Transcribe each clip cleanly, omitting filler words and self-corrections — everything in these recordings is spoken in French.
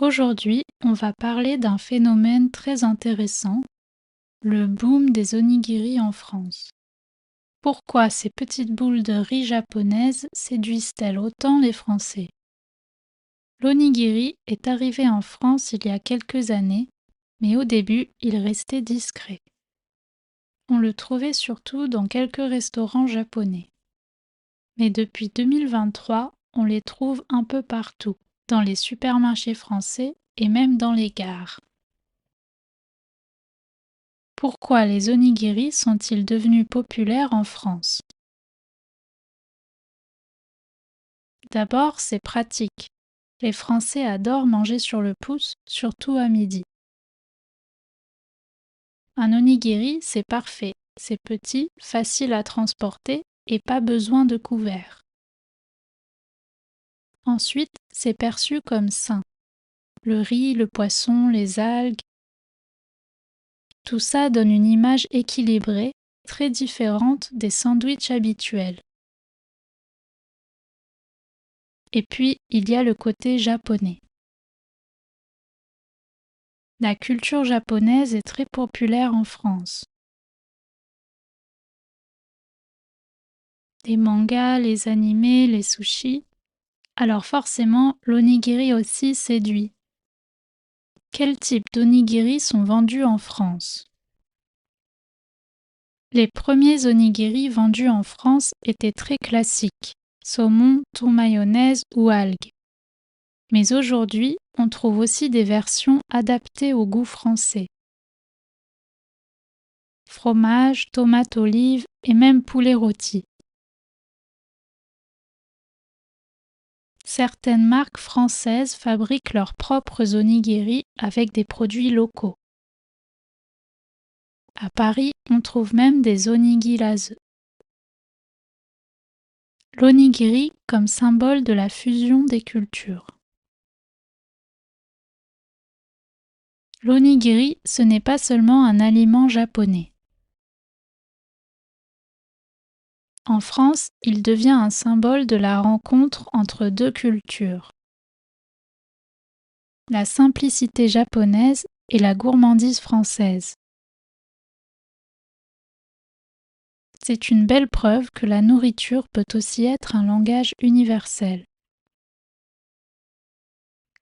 Aujourd'hui, on va parler d'un phénomène très intéressant, le boom des onigiri en France. Pourquoi ces petites boules de riz japonaises séduisent-elles autant les Français? L'onigiri est arrivé en France il y a quelques années, mais au début, il restait discret. On le trouvait surtout dans quelques restaurants japonais. Mais depuis 2023, on les trouve un peu partout, dans les supermarchés français et même dans les gares. Pourquoi les onigiri sont-ils devenus populaires en France? D'abord, c'est pratique. Les Français adorent manger sur le pouce, surtout à midi. Un onigiri, c'est parfait. C'est petit, facile à transporter et pas besoin de couvert. Ensuite, c'est perçu comme sain. Le riz, le poisson, les algues, tout ça donne une image équilibrée, très différente des sandwichs habituels. Et puis, il y a le côté japonais. La culture japonaise est très populaire en France. Les mangas, les animés, les sushis. Alors forcément, l'onigiri aussi séduit. Quels types d'onigiri sont vendus en France? Les premiers onigiri vendus en France étaient très classiques, saumon, thon mayonnaise ou algues. Mais aujourd'hui, on trouve aussi des versions adaptées au goût français. Fromage, tomate olive et même poulet rôti. Certaines marques françaises fabriquent leurs propres onigiri avec des produits locaux. À Paris, on trouve même des onigiri. L'onigiri comme symbole de la fusion des cultures. L'onigiri, ce n'est pas seulement un aliment japonais. En France, il devient un symbole de la rencontre entre deux cultures. La simplicité japonaise et la gourmandise française. C'est une belle preuve que la nourriture peut aussi être un langage universel.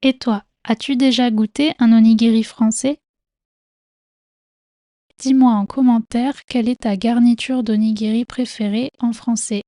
Et toi, as-tu déjà goûté un onigiri français? Dis-moi en commentaire quelle est ta garniture d'onigiri préférée en français.